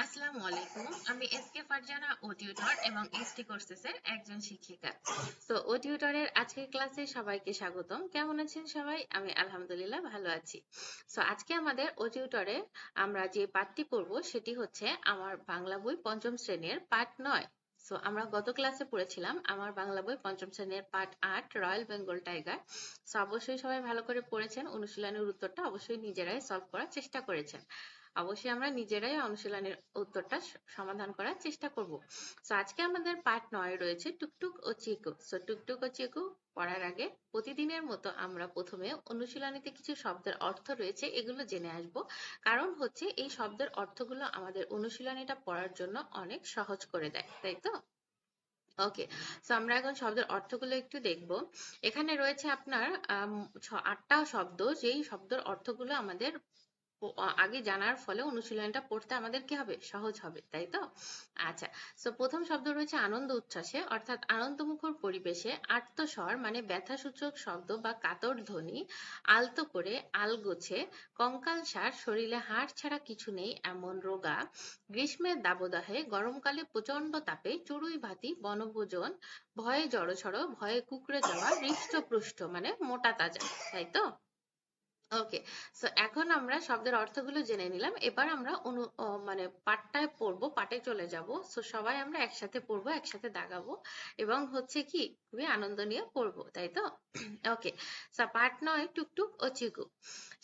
আসসালামু আলাইকুম। আমি এসকে ফারজানা ও টিউটর এবং এসটি কোর্সেসের একজন শিক্ষিকা। তো ও টিউটরের আজকের ক্লাসে সবাইকে স্বাগতম। কেমন আছেন সবাই? আমি আলহামদুলিল্লাহ ভালো আছি। আজকে আমাদের ও টিউটরে আমরা যে পাঠটি পড়ব সেটি হচ্ছে আমার বাংলা বই পঞ্চম শ্রেণীর পাঠ 9। আমরা গত ক্লাসে পড়েছিলাম আমার বাংলা বই পঞ্চম শ্রেণীর পাঠ 8 রয়্যাল বেঙ্গল টাইগার। অবশ্যই সবাই ভালো করে পড়েছেন, অনুশীলনের উত্তরটা অবশ্যই নিজেরাই সলভ করার চেষ্টা করেছেন। অবশ্যই আমরা নিজেরাই অনুশীলনের উত্তরটা সমাধান করার চেষ্টা করব। আজকে আমাদের পার্ট 9 রয়েছে টুকটুক ও চিকু। টুকটুক ও চিকু পড়ার আগে প্রতিদিনের মতো আমরা প্রথমে অনুশীলনীতে কিছু শব্দের অর্থ রয়েছে এগুলো জেনে আসব। কারণ হচ্ছে এই শব্দের অর্থগুলো আমাদের অনুশীলনীটা পড়ার জন্য অনেক সহজ করে দেয়, তাই তো? ওকে, আমরা এখন শব্দের অর্থগুলো একটু দেখব। এখানে রয়েছে আপনার 8টা শব্দ, যেই শব্দের অর্থগুলো আমাদের আগে জানার ফলে অনুশীলনটা পড়তে আমাদের কি হবে? সহজ হবে, তাই তো? আচ্ছা, প্রথম শব্দ রয়েছে আনন্দ উচ্ছ্বাসে, অর্থাৎ আনন্দমুখর পরিবেশে আর্তস্বর মানে ব্যথাসূচক শব্দ বা কাতর ধ্বনি, আলতো করে, আলগোছে, কঙ্কালসার, শরীরে হাড় ছাড়া কিছু নেই এমন রোগা, গ্রীষ্মের দাবদাহে, গরমকালে প্রচন্ড তাপে, চড়ুই ভাতি, বনভোজন, ভয়ে জড়সড়, ভয়ে কুকড়ে যাওয়া, হৃষ্টপুষ্ট মানে মোটা তাজা, তাই তো? ওকে, এখন আমরা শব্দের অর্থগুলো জেনে নিলাম। এবার আমরা মানে পাঠটায় পড়বো, পাঠে চলে যাব। সবাই আমরা একসাথে পড়বো, একসাথে দাগাবো এবং হচ্ছে কি খুবই আনন্দ নিয়ে পড়বো, তাই তো? ওকে, পাঠ 9 টুকটুক ও চিকু।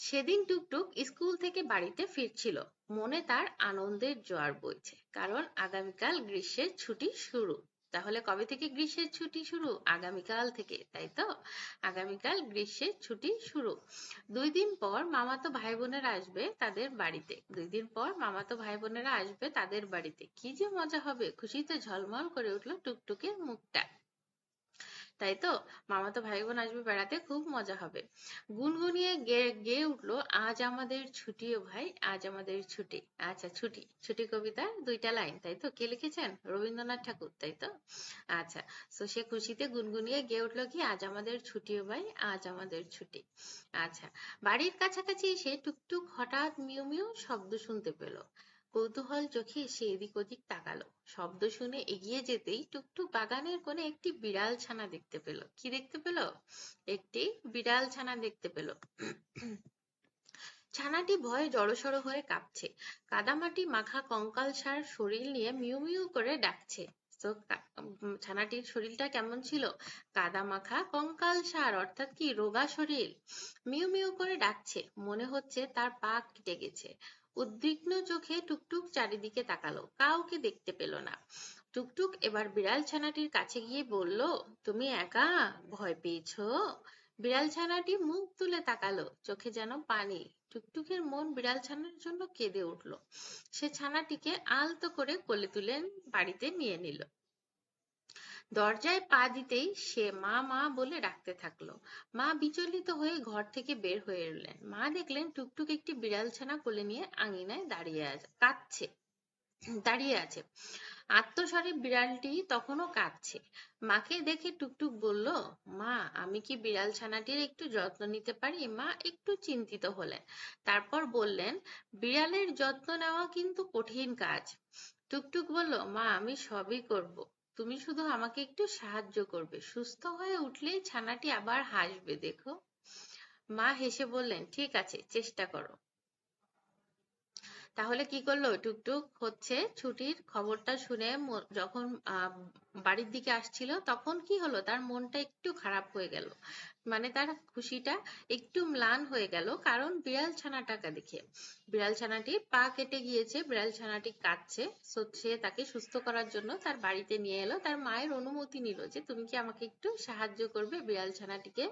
সেদিন টুকটুক স্কুল থেকে বাড়িতে ফিরছিল, মনে তার আনন্দের জোয়ার বইছে, কারণ আগামীকাল গ্রীষ্মের ছুটি শুরু। তাহলে কবে থেকে গ্রীষ্মের ছুটি শুরু? আগামীকাল থেকে, তাই তো? আগামীকাল গ্রীষ্মের ছুটি শুরু। 2 দিন পর মামাতো ভাই বোনেরা আসবে তাদের বাড়িতে। 2 দিন পর মামাতো ভাই বোনেরা আসবে তাদের বাড়িতে, কি যে মজা হবে! খুশিতে ঝলমল করে উঠলো টুকটুকের মুখটা, তাই তো? মামাতো ভাই বোন আসবে বেড়াতে, খুব মজা হবে। গুনগুনিয়ে গেয়ে উঠলো, আজ আমাদের ছুটি ও ভাই, আজ আমাদের ছুটি। আচ্ছা, ছুটি ছুটি কবিতার 2টা লাইন, তাই তো? কে লিখেছেন? রবীন্দ্রনাথ ঠাকুর, তাই তো? আচ্ছা, সে খুশিতে গুনগুনিয়ে গেয়ে উঠলো কি, আজ আমাদের ছুটি ও ভাই, আজ আমাদের ছুটি। আচ্ছা, বাড়ির কাছাকাছি এসে টুকটুক হঠাৎ মিউ মিউ শব্দ শুনতে পেল। কৌতূহল চোখে সে এদিক ওদিক তাকালো। শব্দ শুনে এগিয়ে যেতেই টুকটুক বাগানের কোণে একটি বিড়াল ছানা দেখতে পেল। কি দেখতে পেল? একটি বিড়াল ছানা দেখতে পেল। ছানাটি ভয়ে জড়সড় হয়ে কাঁপছে, কাদামাটি মাখা কঙ্কালসার শরীর নিয়ে মিউ মিউ করে ডাকছে। তো ছানাটির শরীরটা কেমন ছিল? কাদা মাখা কঙ্কালসার, অর্থাৎ কি রোগা শরীর। মিউ মিউ করে ডাকছে, মনে হচ্ছে তার পা কেটে গেছে। উদ্বিগ্ন চোখে টুকটুক চারিদিকে তাকালো, কাউকে দেখতে পেল না। টুকটুক এবার বিড়াল ছানাটির কাছে গিয়ে বলল, তুমি একা? ভয় পেয়েছো? বিড়াল ছানাটি মুখ তুলে তাকালো, চোখে যেন পানি। টুকটুকের মন বিড়াল ছানার জন্য কেঁদে উঠল। সে ছানাটিকে আলতো করে কোলে তুলে বাড়িতে নিয়ে নিল। দরজায় পা দিতেই সে মা মা বলে ডাকতে থাকলো। মা বিচলিত হয়ে ঘর থেকে বের হয়ে এলেন। মা দেখলেন টুকটুক একটি বিড়াল ছানা কোলে নিয়ে আঙিনায় দাঁড়িয়ে আছে। আত্মস্বরে বিড়ালটি তখনও কাঁদছে। মাকে দেখে টুকটুক বলল, মা, আমি কি বিড়াল ছানাটির একটু যত্ন নিতে পারি? মা একটু চিন্তিত হলেন, তারপর বললেন, বিড়ালের যত্ন নেওয়া কিন্তু কঠিন কাজ। টুকটুক বলল, মা, আমি সবই করব, তুমি শুধু আমাকে একটু সাহায্য করবে। সুস্থ হয়ে উঠলেই ছানাটি আবার হাসবে, দেখো। মা হেসে বললেন, ঠিক আছে, চেষ্টা করো। তাহলে কি করলো টুকটুক? হচ্ছে ছুটির খবরটা শুনে যখন বাড়ির দিকে আসছিল, তখন কি হলো, তার মনটা একটু খারাপ হয়ে গেল, মানে তার খুশিটা একটু ম্লান হয়ে গেল, কারণ বিড়াল ছানাটাকে দেখে। বিড়াল ছানাটি পা কেটে গিয়েছে, বিড়াল ছানাটি কাঁদছে। সে তাকে সুস্থ করার জন্য তার বাড়িতে নিয়ে এলো, তার মায়ের অনুমতি নিল যে তুমি কি আমাকে একটু সাহায্য করবে বিড়াল ছানাটিকে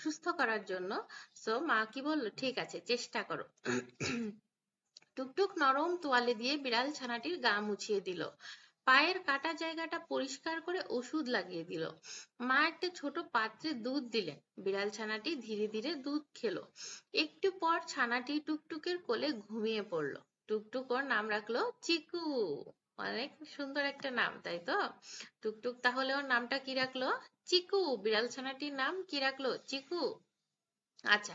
সুস্থ করার জন্য। মা কি বললো, ঠিক আছে, চেষ্টা করো। টুকটুক নরম তোয়ালে দিয়ে বিড়াল ছানাটির গা মুছিয়ে দিল, পায়ের কাটা জায়গাটা পরিষ্কার করে ওষুধ লাগিয়ে দিল। মা একটা ছোট পাত্রে দুধ দিলেন, বিড়াল ছানাটি ধীরে ধীরে দুধ খেলো। একটু পর ছানাটি টুকটুকের কোলে ঘুমিয়ে পড়লো। টুকটুক ওর নাম রাখলো চিকু। অনেক সুন্দর একটা নাম, তাই তো? টুকটুক তাহলে ওর নামটা কি রাখলো? চিকু। বিড়াল ছানাটির নাম কি রাখলো? চিকু। আচ্ছা,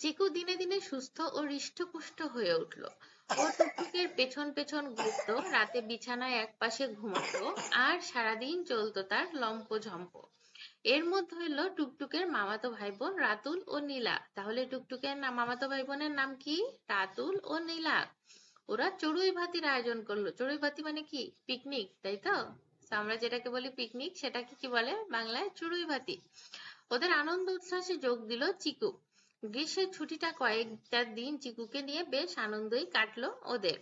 চিকু দিনে দিনে সুস্থ ও হৃষ্টপুষ্ট হয়ে উঠলো। ও টুকটুকের পেছন পেছন ঘুরতো, রাতে বিছানায় একপাশে ঘুমাতো, আর সারাদিন চলতো তার লম্পঝম্প। এর মধ্যে হলো টুকটুকের মামাতো ভাই বোন রাতুল ও নীলা। তাহলে টুকটুকের মামাতো ভাই বোনের নাম কি? রাতুল ও নীলা। ওরা চড়ুই ভাতির আয়োজন করলো। চড়ুই ভাতি মানে কি? পিকনিক, তাই তো? তো আমরা যেটাকে বলি পিকনিক, সেটাকে কি বলে বাংলায়? চড়ুই ভাতি। ওদের আনন্দ উচ্ছ্বাসে যোগ দিল চিকু। গ্রীষ্মের ছুটিটা কয়েকটা দিন চিকুকে নিয়ে বেশ আনন্দই কাটলো ওদের।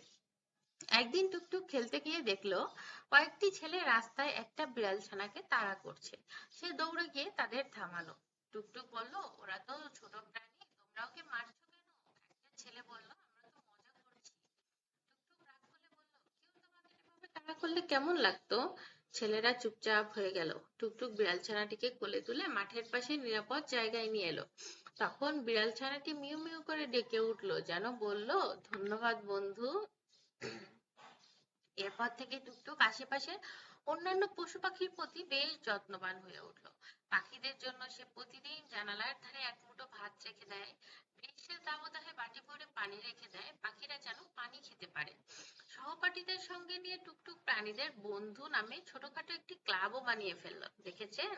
একদিন টুকটুক খেলতে গিয়ে দেখলো কয়েকটি ছেলে রাস্তায় একটা বিড়াল ছানাকে তাড়া করছে। সে দৌড়ে গিয়ে তাদের থামালো। টুকটুক বলল, ওরা তো ছোট প্রাণী, তোমরা ওকে মারছো কেন? একটা ছেলে বলল, আমরা তো মজা করছি। টুকটুক রাগ করে বলল, কেউ তোমাদের এভাবে তাড়া করলে কেমন লাগতো? ছেলেরা চুপচাপ হয়ে গেল। টুকটুক বিড়াল ছানাটিকে কোলে তুলে মাঠের পাশে নিরাপদ জায়গায় নিয়ে এলো। তখন বিড়াল ছানাটি মিউ মিউ করে ডেকে উঠলো, যেন বলল, ধন্যবাদ বন্ধু। এরপর থেকে টুকটুক আশেপাশে অন্যান্য পশু পাখির প্রতি বেশ যত্নবান হয়ে উঠলো। পাখিদের জন্য সে প্রতিদিন জানালার ধারে এক মুঠো ভাত রেখে দেয়। গ্রীষ্মের দাবদাহে বাটি ভরে পানি রেখে দেয়, পাখিরা যেন পানি খেতে পারে। সহপাঠীদের সঙ্গে নিয়ে টুকটুক প্রাণীদের বন্ধু নামে ছোটখাটো একটি ক্লাবও বানিয়ে ফেললো, দেখেছেন?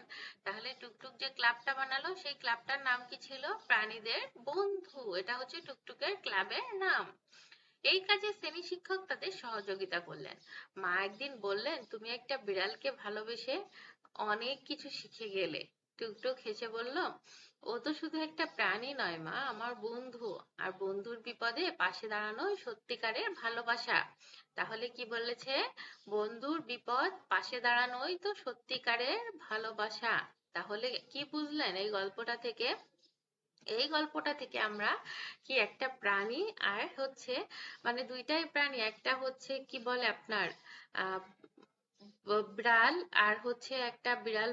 তাহলে টুকটুক যে ক্লাবটা বানালো, সেই ক্লাবটার নাম কি ছিল? প্রাণীদের বন্ধু। এটা হচ্ছে টুকটুকের ক্লাবের নাম। এই কাজে শ্রেণী শিক্ষক তাদের সহযোগিতা করলেন। মা একদিন বললেন, তুমি একটা বিড়ালকে ভালোবেসে অনেক কিছু শিখে গেলে। টুকটুক হেসে বলল, ও তো শুধু একটা প্রাণী নয় মা, আমার বন্ধু। আর বন্ধুর বিপদে পাশে দাঁড়ানোই সত্যিকারের ভালোবাসা। তাহলে কি বলেছে? বন্ধুর বিপদ পাশে দাঁড়ানোই তো সত্যিকারের ভালোবাসা। তাহলে কি বুঝলেন এই গল্পটা থেকে? এই গল্পটা থেকে আমরা কি একটা প্রাণী আর হচ্ছে মানে দুইটাই প্রাণী, একটা হচ্ছে কি বলে আপনার আহ বিড়াল, আর হচ্ছে একটা বিড়াল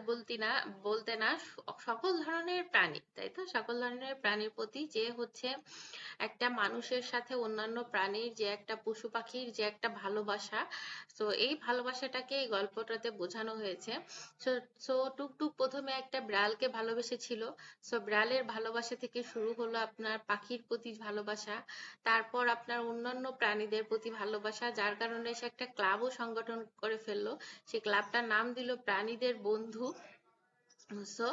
বলতে না সকল ধরনের প্রাণী, তাই তো? সকল ধরনের প্রাণীর প্রতি যে হচ্ছে একটা মানুষের সাথে অন্যান্য প্রাণীর যে একটা পশু পাখির যে একটা ভালোবাসা, তো এই ভালোবাসাটাকে এই গল্পটাতে বোঝানো হয়েছে। সো সো টুকটুক প্রথমে একটা বিড়ালকে ভালোবেসেছিল। সো বিড়ালের ভালোবাসা থেকে শুরু হলো আপনার পাখির প্রতি ভালোবাসা, তারপর আপনার অন্যান্য প্রাণীদের প্রতি ভালোবাসা, যার কারণে সে একটা ক্লাবও সংগঠন করে ফেললো। সে ক্লাবটার নাম দিল প্রাণীদের বন্ধু। সো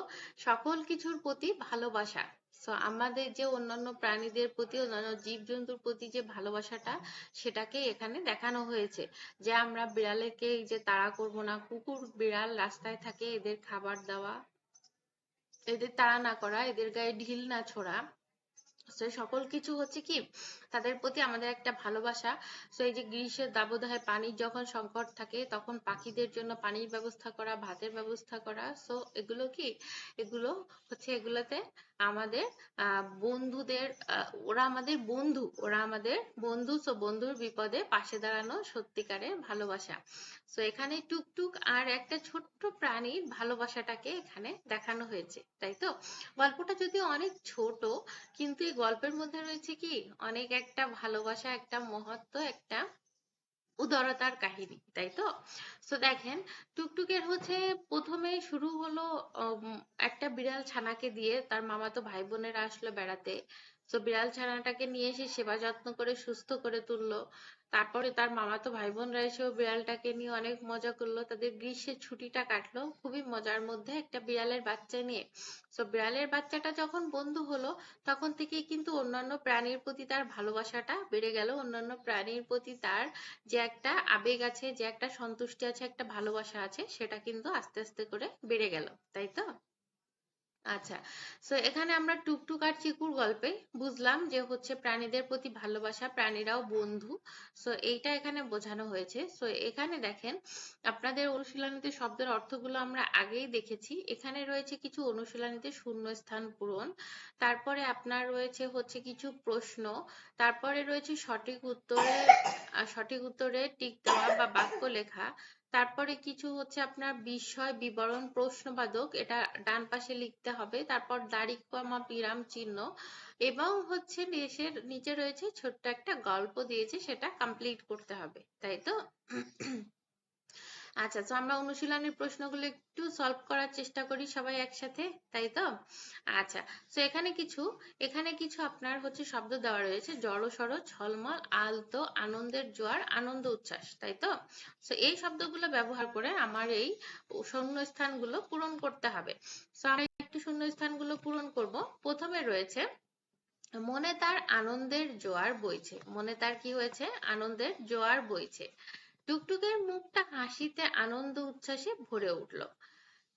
সকল কিছুর প্রতি ভালোবাসা। সো আমাদের যে অন্যান্য প্রাণীদের প্রতি, অন্যান্য জীবজন্তুর প্রতি যে ভালোবাসাটা, সেটাকে এখানে দেখানো হয়েছে। যে আমরা বিড়ালকে এই যে তাড়া করব না, কুকুর বিড়াল রাস্তায় থাকে, এদের খাবার দেওয়া, এদের তাড়া না করা, এদের গায়ে ঢিল না ছোড়া। তো সকল কিছু হচ্ছে কি তাদের প্রতি আমাদের একটা ভালোবাসা। তো এই যে গ্রীষ্মের দাবদাহে পানির যখন সংকট থাকে, তখন পাখিদের জন্য পানির ব্যবস্থা করা, ভাতের ব্যবস্থা করা। সো এগুলো কি, এগুলো হচ্ছে এগুলোতে আমাদের বন্ধুদের, ওরা আমাদের বন্ধু, ওরা আমাদের বন্ধু। সো বন্ধুর বিপদে পাশে দাঁড়ানো সত্যিকারের ভালোবাসা। সো এখানে টুকটুক আর একটা ছোট্ট প্রাণীর ভালোবাসাটাকে এখানে দেখানো হয়েছে, তাই তো? গল্পটা যদিও অনেক ছোট, কিন্তু এই গল্পের মধ্যে রয়েছে কি অনেক একটা ভালোবাসা, একটা মহত্ব, একটা উদারতার কাহিনী, তাই তো? তো দেখেন, টুকটুকের হচ্ছে প্রথমে শুরু হলো একটা বিড়াল ছানাকে দিয়ে। তার মামাতো ভাই বোনেরা আসলো বেড়াতে। তো বিড়াল ছানাটাকে নিয়ে এসে সেবা যত্ন করে সুস্থ করে তুললো। তারপরে তার মামাতো ভাই বোনরা এসেও বিড়ালটাকে নিয়ে অনেক মজা করলো। তাদের গ্রীষ্মের ছুটিটা কাটলো খুবই মজার মধ্যে একটা বিড়ালের বাচ্চা নিয়ে। তো বিড়ালের বাচ্চাটা যখন বন্ধু হলো, তখন থেকেই কিন্তু অন্যান্য প্রাণীর প্রতি তার ভালোবাসাটা বেড়ে গেল। অন্যান্য প্রাণীর প্রতি তার যে একটা আবেগ আছে, যে একটা সন্তুষ্টি আছে, একটা ভালোবাসা আছে, সেটা কিন্তু আস্তে আস্তে করে বেড়ে গেল, তাই তো? আচ্ছা, সো এখানে আমরা টুকটুক আর চিকুর গল্পে বুঝলাম যে হচ্ছে প্রাণীদের প্রতি ভালোবাসা, প্রাণীরাও বন্ধু। সো এইটা এখানে বোঝানো হয়েছে। সো এখানে দেখেন, আপনাদের অনুশীলনীতে শব্দের অর্থগুলো আমরা আগেই দেখেছি। এখানে রয়েছে কিছু অনুশীলনীতে শূন্যস্থান পূরণ, তারপরে আপনার রয়েছে হচ্ছে কিছু প্রশ্ন, তারপরে রয়েছে সঠিক উত্তরে টিক দেওয়া বা বাক্য লেখা, তারপরে কিছু হচ্ছে আপনার বিষয় বিবরণ প্রশ্নবাচক, এটা ডান পাশে লিখতে হবে, তারপর দাড়ি কমা বিরাম চিহ্ন, এবং হচ্ছে নিচে রয়েছে ছোট্ট একটা গল্প দিয়েছে, সেটা কমপ্লিট করতে হবে, তাই তো? আচ্ছা, তো আমরা অনুশীলনের প্রশ্নগুলো একটু সলভ করার চেষ্টা করি সবাই একসাথে, তাই তো? আচ্ছা, তো এখানে কিছু আপনার হচ্ছে শব্দ দেওয়া রয়েছে: জড়সড়, ঝলমল, আলতো, আনন্দের জোয়ার, আনন্দ উচ্ছ্বাস, তাই তো? তো এই শব্দগুলো ব্যবহার করে আমার এই শূন্যস্থানগুলো পূরণ করতে হবে। তো আমরা একটু শূন্যস্থানগুলো পূরণ করব। প্রথমে রয়েছে মনে তার আনন্দের জোয়ার বইছে। মনে তার কি হয়েছে? আনন্দের জোয়ার বইছে। টুকটুকের মুখটা হাসিতে আনন্দ উচ্ছ্বাসে ভরে উঠল।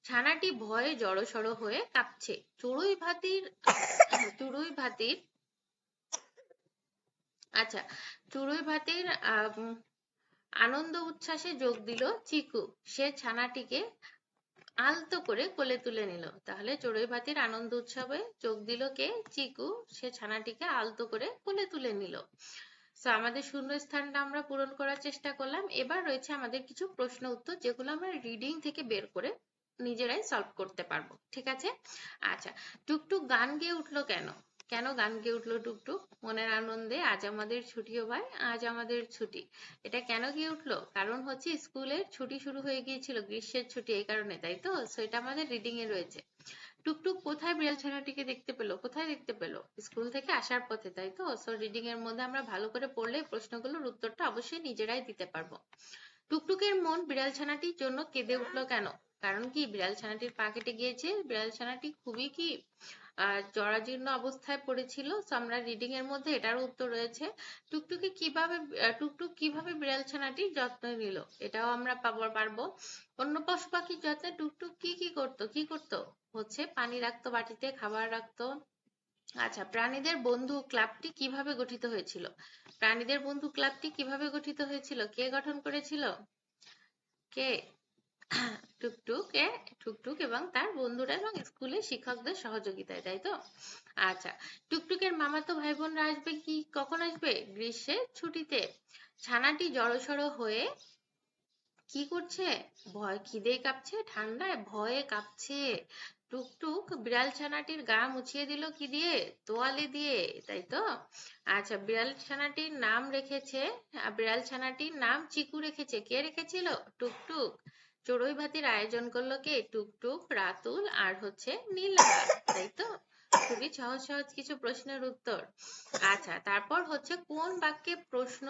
ছানাটি ভয়ে জড়সড় হয়ে কাঁপছে। চড়ুই ভাতির আচ্ছা, চড়ুই ভাতির আনন্দ উচ্ছ্বাসে যোগ দিল চিকু। সে ছানাটিকে আলতো করে কোলে তুলে নিল। তাহলে চড়ুই ভাতির আনন্দ উৎসবে যোগ দিল কে? চিকু। সে ছানাটিকে আলতো করে কোলে তুলে নিল। তো আমাদের শূন্যস্থানটা আমরা পূরণ করার চেষ্টা করলাম। এবার রয়েছে আমাদের কিছু প্রশ্ন উত্তর, যেগুলো আমরা রিডিং থেকে বের করে নিজেরাই সলভ করতে পারবো। ঠিক আছে? আচ্ছা, টুকটুক গান গেয়ে উঠলো কেন? কেন গান গেয়ে উঠলো টুকটুক? মনের আনন্দে আজ আমাদের ছুটি ও ভাই, আজ আমাদের ছুটি। এটা কেন গিয়ে উঠলো? কারণ হচ্ছে স্কুলের ছুটি শুরু হয়ে গিয়েছিল, গ্রীষ্মের ছুটি, এই কারণে, তাই তো? সো এটা আমাদের রিডিং এ রয়েছে। টুকটুক কোথায় বিড়াল ছানাটিকে দেখতে পেলো? কোথায় দেখতে পেলো? স্কুল থেকে আসার পথে, তাই তো? সো রিডিং এর মধ্যে আমরা ভালো করে পড়লে প্রশ্নগুলোর উত্তরটা অবশ্যই নিজেরাই দিতে পারবো। টুকটুকের মন বিড়াল ছানাটির জন্য কেঁদে উঠলো কেন? কারণ কি? বিড়াল ছানাটির পা কেটে গিয়েছে। বিড়াল ছানাটি খুবই কি জরাজীর্ণ অবস্থায় পড়েছিল। সো আমরা রিডিং এর মধ্যে এটার উত্তর রয়েছে। টুকটুক কিভাবে বিড়াল ছানাটির যত্ন নিল? এটাও আমরা পারবো। অন্য পশু পাখির যত্নে টুকটুক কি করতো? হচ্ছে পানি রাখতো বাটিতে, খাবার রাখতো। আচ্ছা, প্রাণীদের বন্ধু ক্লাবটি কিভাবে গঠিত হয়েছিল? প্রাণীদের বন্ধু ক্লাবটি কিভাবে গঠিত হয়েছিল? কে গঠন করেছিল? কে? টুকটুক টুকটুক এবং তার বন্ধুরা এবং স্কুলের শিক্ষকদের সহযোগিতায়, তাই তো? আচ্ছা, টুকটুকের মামাতো ভাই বোনরা আসবে কখন আসবে? গ্রীষ্মের ছুটিতে। ছানাটি জড়সড় হয়ে কি করছে? খিদেয় কাঁপছে, ঠান্ডায় ভয়ে কাঁপছে। টুকটুক বিড়াল ছানাটির গা মুছিয়ে দিল কি দিয়ে? তোয়ালে দিয়ে, তাই তো? আচ্ছা, বিড়াল ছানাটির নাম চিকু রেখেছে। কে রেখেছিল? টুকটুক। চড়ুই ভাতির আয়োজন করলো কে? টুকটুক, রাতুল আর হচ্ছে নীলা, তাই তো? খুবই সহজ সহজ কিছু প্রশ্নের উত্তর। আচ্ছা, তারপর হচ্ছে কোন বাক্যে প্রশ্ন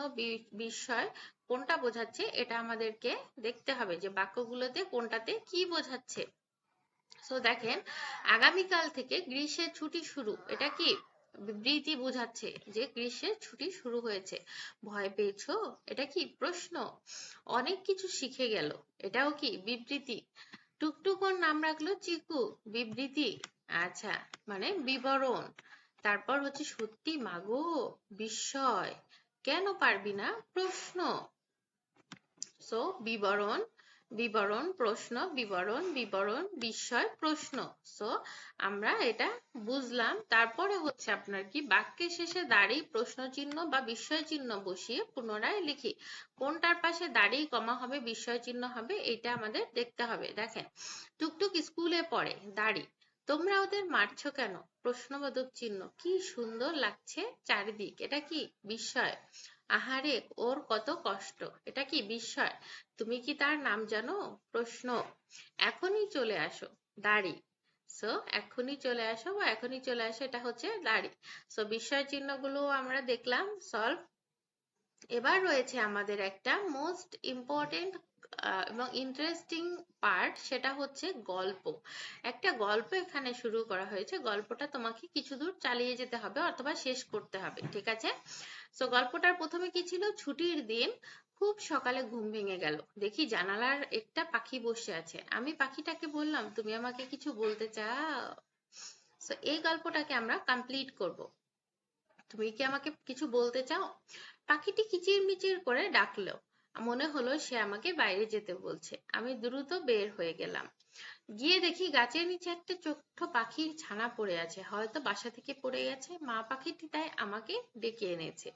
বিস্ময় কোনটা বোঝাচ্ছে, এটা আমাদেরকে দেখতে হবে যে বাক্যগুলোতে কোনটাতে কি বোঝাচ্ছে। সো দেখেন, আগামীকাল থেকে গ্রীষ্মের ছুটি শুরু, এটা কি? বিবৃতি বোঝাচ্ছে যে গ্রীষ্মের ছুটি শুরু হয়েছে। ভয় পেয়েছো? এটা কি? প্রশ্ন। অনেক কিছু শিখে গেল, এটাও কি? বিবৃতি। টুকটুক ওর নাম রাখলো চিকু, বিবৃতি। আচ্ছা, মানে বিবরণ। তারপর হচ্ছে সত্যি মাগো, বিস্ময়। কেন পারবি না? প্রশ্ন। সো বিবরণ, বিবরণ, প্রশ্ন, বিবরণ, বিবরণ, বিস্ময়, প্রশ্ন। সো আমরা এটা বুঝলাম। তারপরে হচ্ছে আপনার কি, বাক্যের শেষে দাঁড়িয়ে প্রশ্ন চিহ্ন বা বিস্ময় চিহ্ন বসিয়ে পুনরায় লিখি। কোনটার পাশে দাঁড়িয়ে কমা হবে, বিস্ময় চিহ্ন হবে, এটা আমাদের দেখতে হবে। দেখেন, টুকটুক স্কুলে পড়ে, দাঁড়িয়ে। তোমরা ওদের মারছো কেন? প্রশ্নবোধক চিহ্ন। কি সুন্দর লাগছে চারিদিক, এটা কি? বিস্ময়। আহারে, ওর কত কষ্ট, এটা কি? বিস্ময়। তুমি কি তার নাম জানো? প্রশ্ন। এখনই চলে আসো, দাঁড়ি। সো এখনই চলে আসো বা এখনই চলে আসো, এটা হচ্ছে দাঁড়ি। সো বিস্ময় চিহ্নগুলো আমরা দেখলাম, সলভ। এবার রয়েছে আমাদের একটা মোস্ট ইম্পর্টেন্ট এবং ইন্টারেস্টিং পার্ট, সেটা হচ্ছে গল্প। একটা গল্প এখানে শুরু করা হয়েছে। গল্পটা তোমাকে কিছু দূর চালিয়ে যেতে হবে অথবা শেষ করতে হবে, ঠিক আছে? সো গল্পটার প্রথমে কি ছিল? ছুটির দিন, খুব সকালে ঘুম ভেঙে গেল, দেখি জানালার একটা পাখি বসে আছে। আমি পাখিটাকে বললাম, তুমি আমাকে কিছু বলতে চাও? সো এই গল্পটাকে আমরা কমপ্লিট করব। তুমি কি আমাকে কিছু বলতে চাও? পাখিটি কিচিরমিচির করে ডাকলো। মনে হলো সে আমাকে বাইরে যেতে বলছে। আমি দ্রুত বের হয়ে গেলাম। গিয়ে দেখি গাছের নিচে একটা ছোট্ট পাখির ছানা পড়ে আছে, হয়তো বাসা থেকে পড়ে গেছে। মা পাখিটি তাই আমাকে ডেকে এনেছে।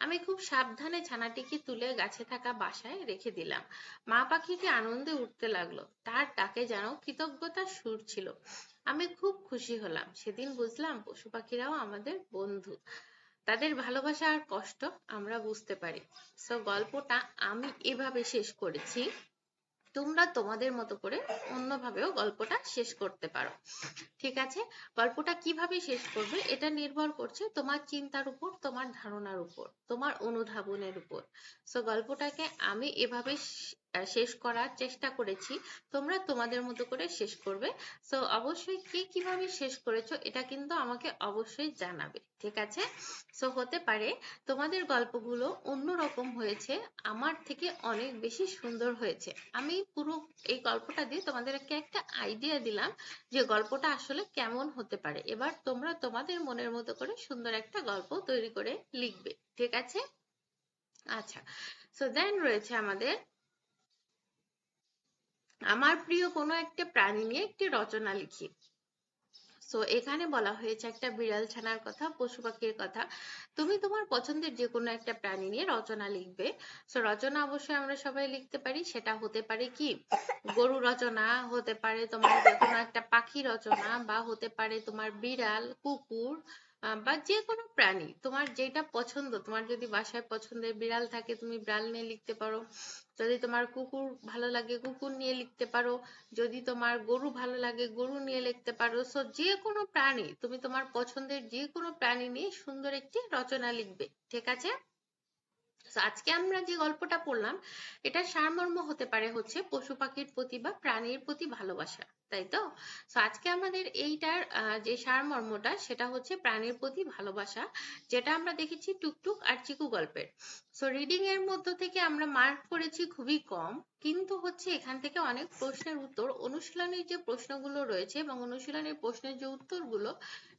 আমি খুব সাবধানে ছানাটিকে তুলে গাছে থাকা বাসায় রেখে দিলাম। মা পাখিটি আনন্দে উঠতে লাগলো, তার ডাকে যেন কৃতজ্ঞতার সুর ছিল। আমি খুব খুশি হলাম। সেদিন বুঝলাম পশু পাখিরাও আমাদের বন্ধু, তাদের ভালোবাসা আর কষ্ট আমরা বুঝতে পারি। সো গল্পটা আমি এভাবে শেষ করেছি। তোমরা তোমাদের মতো করে অন্যভাবেও গল্পটা শেষ করতে পারো। ঠিক আছে? গল্পটা কিভাবে শেষ করবে এটা নির্ভর করছে তোমার চিন্তার উপর, তোমার ধারণার উপর, তোমার অনুধাবনের উপর। সো গল্পটাকে আমি এভাবে শেষ করার চেষ্টা করেছি, তোমরা তোমাদের মতো করে শেষ করবে। সো অবশ্যই কে কিভাবে শেষ করেছো এটা কিন্তু আমাকে অবশ্যই জানাবে। ঠিক আছে? সো হতে পারে তোমাদের গল্পগুলো অন্যরকম হয়েছে, আমার থেকে অনেক বেশি সুন্দর হয়েছে। আমি পুরো এই গল্পটা দিয়ে তোমাদেরকে একটা আইডিয়া দিলাম যে গল্পটা আসলে কেমন হতে পারে। এবার তোমরা তোমাদের মনের মতো করে সুন্দর একটা গল্প তৈরি করে লিখবে। ঠিক আছে? আচ্ছা, সো দেন রয়েছে আমাদের আমার প্রিয় কোনো একটা প্রাণী নিয়ে একটি রচনা লিখি। সো এখানে বলা হয়েছে একটা বিড়াল ছানার কথা, পশু পাখির কথা। তুমি তোমার পছন্দের যে কোনো একটা প্রাণী নিয়ে রচনা লিখবে। সো রচনা অবশ্যই আমরা সবাই লিখতে পারি, সেটা হতে পারে কি গরু রচনা, হতে পারে তোমার যে কোনো একটা পাখি রচনা, বা হতে পারে তোমার বিড়াল, কুকুর, বা যে কোনো প্রাণী তোমার যেটা পছন্দ। তোমার যদি বাসায় পছন্দের বিড়াল থাকে তুমি বিড়াল নিয়ে লিখতে পারো, যদি তোমার কুকুর ভালো লাগে কুকুর নিয়ে লিখতে পারো, যদি তোমার গরু ভালো লাগে গরু নিয়ে লিখতে পারো। সো যে কোনো প্রাণী, তুমি তোমার পছন্দের যে কোনো প্রাণী নিয়ে সুন্দর একটি রচনা লিখবে। ঠিক আছে? তো আজকে আমরা যে গল্পটা পড়লাম এটার সারমর্ম হতে পারে হচ্ছে পশু পাখির প্রতি বা প্রাণীর প্রতি ভালোবাসা, তাই তো? তো আজকে আমাদের এইটার যে সারমর্মটা সেটা হচ্ছে প্রাণীর প্রতি ভালোবাসা, যেটা আমরা দেখেছি টুকটুক আর চিকু গল্পের। সো রিডিং এর মধ্য থেকে আমরা মার্ক করেছি খুবই কম, কিন্তু হচ্ছে এখান থেকে অনেক প্রশ্নের উত্তর, অনুশীলনের যে প্রশ্নগুলো রয়েছে এবং অনুশীলনের প্রশ্নের যে উত্তরগুলো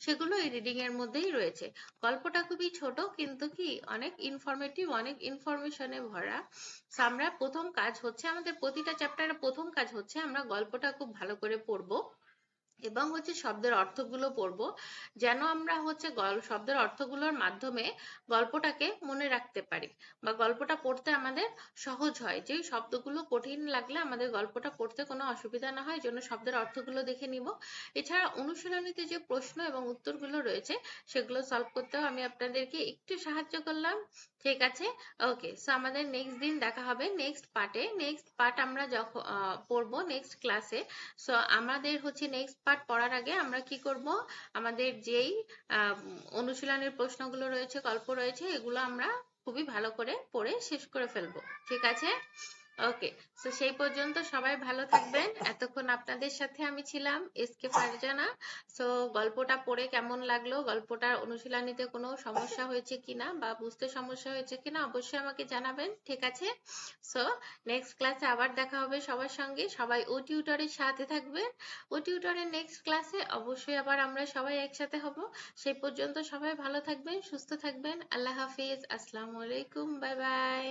সেগুলো এই রিডিং এর মধ্যেই রয়েছে। গল্পটা খুবই ছোট কিন্তু কি অনেক ইনফরমেটিভ, অনেক ইনফরমেশনে ভরা। So, আমরা প্রথম কাজ হচ্ছে আমাদের প্রতিটা চ্যাপ্টারের প্রথম কাজ হচ্ছে আমরা গল্পটা খুব ভালো করে পড়বো এবং হচ্ছে শব্দের অর্থগুলো পড়বো, যেন আমরা হচ্ছে শব্দের অর্থগুলোর মাধ্যমে গল্পটাকে মনে রাখতে পারি বা গল্পটা পড়তে আমাদের সহজ হয়। যে শব্দগুলো কঠিন লাগলে আমাদের গল্পটা পড়তে কোনো অসুবিধা না হয়, জন্য শব্দের অর্থগুলো দেখে নিব। এছাড়া অনুশীলনীতে যে প্রশ্ন এবং উত্তরগুলো রয়েছে সেগুলো সলভ করতেও আমি আপনাদেরকে একটু সাহায্য করলাম। ঠিক আছে? ওকে, সো আমাদের নেক্সট দিন দেখা হবে নেক্সট পার্টে। নেক্সট পার্ট আমরা যখন পড়বো নেক্সট ক্লাসে। সো আমাদের হচ্ছে নেক্সট পার্ট পড়ার আগে আমরা কি করব, আমাদের যেই অনুশীলনের প্রশ্নগুলো রয়েছে, গল্প রয়েছে, এগুলো আমরা খুবই ভালো করে পড়ে শেষ করে ফেলবো। ঠিক আছে? ওকে, তো সেই পর্যন্ত সবাই ভালো থাকবেন। এতক্ষণ আপনাদের সাথে আমি ছিলাম এসকে ফারজানা। সো গল্পটা পড়ে কেমন লাগলো, গল্পটার অনুশীলনীতে কোনো সমস্যা হয়েছে কিনা বা বুঝতে সমস্যা হয়েছে কিনা অবশ্যই আমাকে জানাবেন। ঠিক আছে? সো নেক্সট ক্লাসে আবার দেখা হবে সবার সঙ্গে। সবাই ও টিউটরের সাথে থাকবেন। ও টিউটরের নেক্সট ক্লাসে অবশ্যই আবার আমরা সবাই একসাথে হব। সেই পর্যন্ত সবাই ভালো থাকবেন, সুস্থ থাকবেন। আল্লাহ হাফিজ, আসসালামু আলাইকুম, বাই বাই।